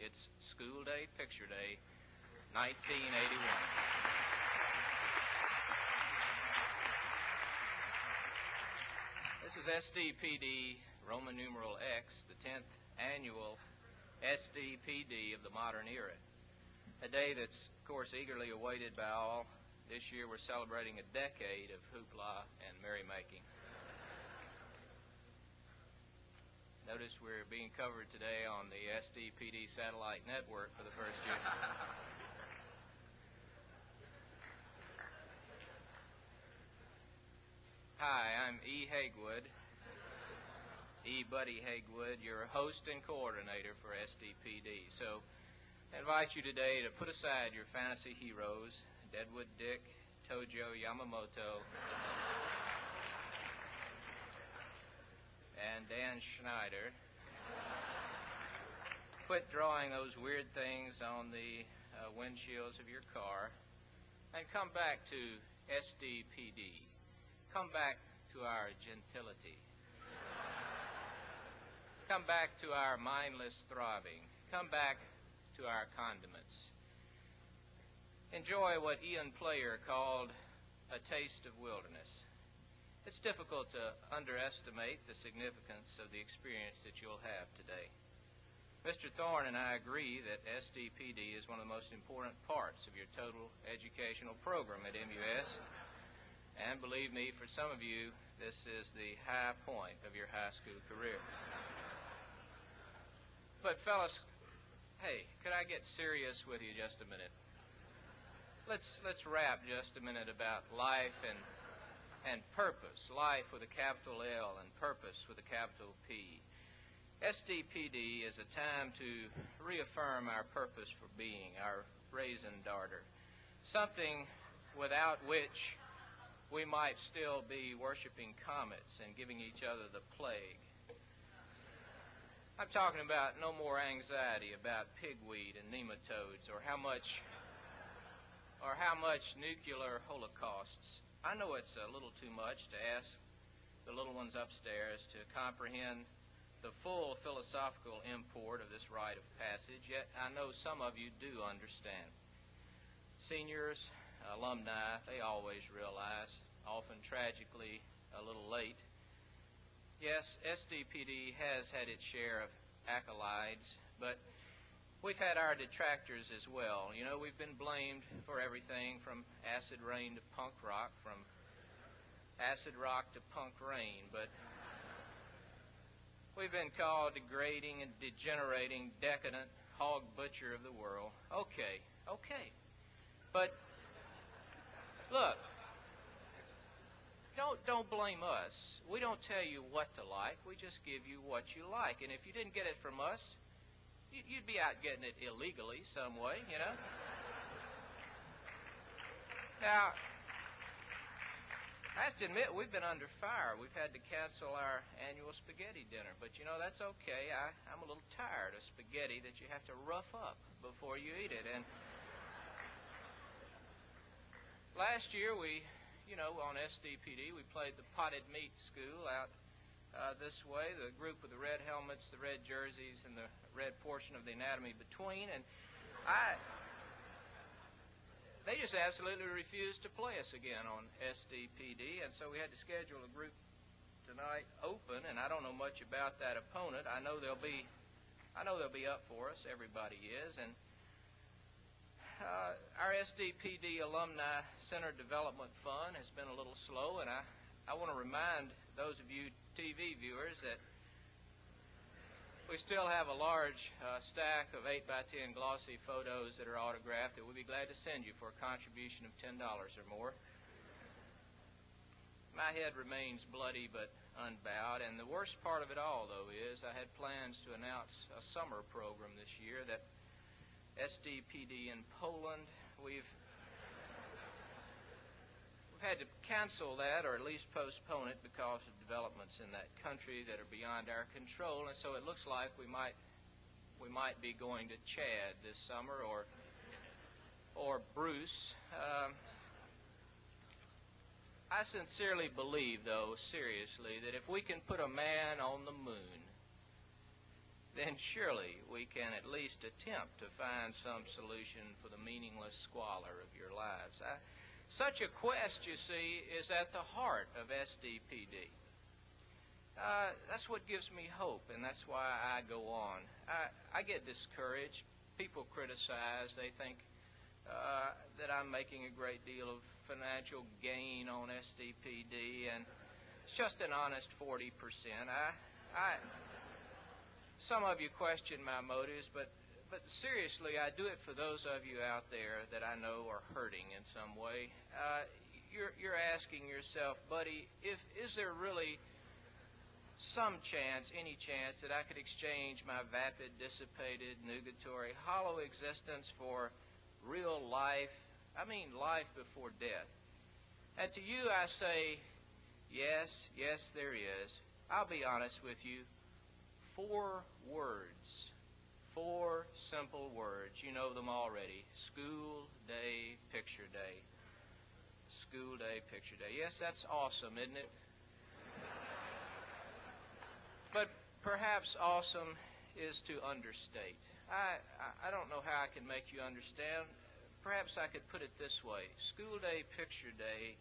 It's School Day, Picture Day, 1981. This is S.D.P.D, Roman numeral X, the 10th annual S.D.P.D of the modern era. A day that's, of course, eagerly awaited by all. This year we're celebrating a decade of hoopla and merrymaking. Notice we're being covered today on the S.D.P.D satellite network for the first year. Hi, I'm E. Hagewood, E. Buddy Hagewood, your host and coordinator for S.D.P.D. So I invite you today to put aside your fantasy heroes, Deadwood Dick, Tojo Yamamoto, and Dan Schneider. Quit drawing those weird things on the windshields of your car and come back to S.D.P.D. Come back to our gentility. Come back to our mindless throbbing. Come back to our condiments. Enjoy what Ian Player called a taste of wilderness. It's difficult to underestimate the significance of the experience that you'll have today. Mr. Thorne and I agree that S.D.P.D is one of the most important parts of your total educational program at MUS. And believe me, for some of you, this is the high point of your high school career. But fellas, hey, could I get serious with you just a minute? Let's rap just a minute about life and purpose. Life with a capital L and purpose with a capital P. S.D.P.D is a time to reaffirm our purpose for being, our raisin darter. Something without which we might still be worshiping comets and giving each other the plague. I'm talking about no more anxiety about pigweed and nematodes or how much nuclear holocausts. I know it's a little too much to ask the little ones upstairs to comprehend the full philosophical import of this rite of passage, yet I know some of you do understand. Seniors, alumni, they always realize, often tragically a little late. Yes, S.D.P.D has had its share of acolytes, but we've had our detractors as well. You know, we've been blamed for everything from acid rain to punk rock, from acid rock to punk rain, but we've been called degrading and degenerating, decadent, hog butcher of the world. Okay. But look, don't blame us. We don't tell you what to like. We just give you what you like. And if you didn't get it from us, you'd be out getting it illegally some way, you know. Now, I have to admit, we've been under fire. We've had to cancel our annual spaghetti dinner. But, you know, that's okay. I'm a little tired of spaghetti that you have to rough up before you eat it. And last year, on S.D.P.D, we played the potted meat school out this way, the group with the red helmets, the red jerseys, and the red portion of the anatomy between. And they just absolutely refused to play us again on S.D.P.D, and so we had to schedule a group tonight open, and I don't know much about that opponent. I know they'll be up for us. Everybody is. And our S.D.P.D Alumni Center Development Fund has been a little slow, and I want to remind those of you TV viewers that we still have a large stack of 8x10 glossy photos that are autographed that we'll be glad to send you for a contribution of $10 or more. My head remains bloody but unbowed, and the worst part of it all, though, is I had plans to announce a summer program this year that S.D.P.D in Poland. We've had to cancel that, or at least postpone it, because of developments in that country that are beyond our control, and so it looks like we might be going to Chad this summer, or Bruce. I sincerely believe, though, seriously, that if we can put a man on the moon, then surely we can at least attempt to find some solution for the meaningless squalor of your lives. Such a quest, you see, is at the heart of S.D.P.D. That's what gives me hope, and that's why I go on. I get discouraged. People criticize. They think that I'm making a great deal of financial gain on S.D.P.D., and it's just an honest 40%. Some of you question my motives, but seriously, I do it for those of you out there that I know are hurting in some way. You're asking yourself, buddy, is there really some chance, any chance, that I could exchange my vapid, dissipated, nugatory, hollow existence for real life? I mean, life before death. And to you, I say, yes, there is. I'll be honest with you. 4 words. 4 simple words. You know them already. School day, picture day. School day, picture day. Yes, that's awesome, isn't it? But perhaps awesome is to understate. I don't know how I can make you understand. Perhaps I could put it this way. School day, picture day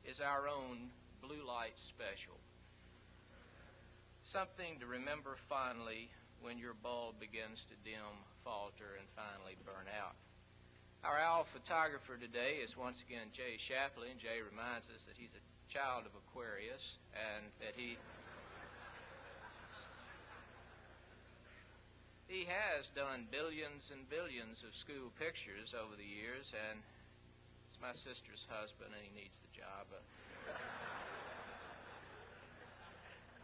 is our own blue light special. Something to remember fondly when your bulb begins to dim, falter, and finally burn out. Our owl photographer today is once again Jay Shapley, and Jay reminds us that he's a child of Aquarius and that he has done billions and billions of school pictures over the years, and it's my sister's husband, and he needs the job.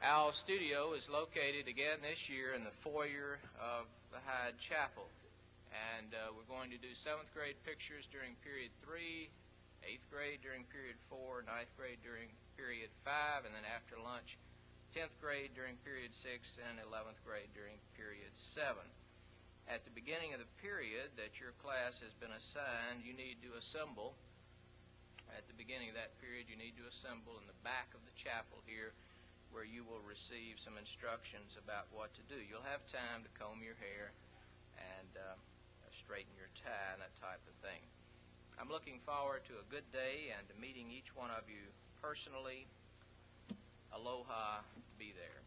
Owl's studio is located again this year in the foyer of the Hyde Chapel. And we're going to do 7th grade pictures during period 3, 8th grade during period 4, 9th grade during period 5, and then after lunch, 10th grade during period 6, and 11th grade during period 7. At the beginning of the period that your class has been assigned, you need to assemble. At the beginning of that period, you need to assemble in the back of the chapel here, where you will receive some instructions about what to do. You'll have time to comb your hair and straighten your tie and that type of thing. I'm looking forward to a good day and to meeting each one of you personally. Aloha, be there.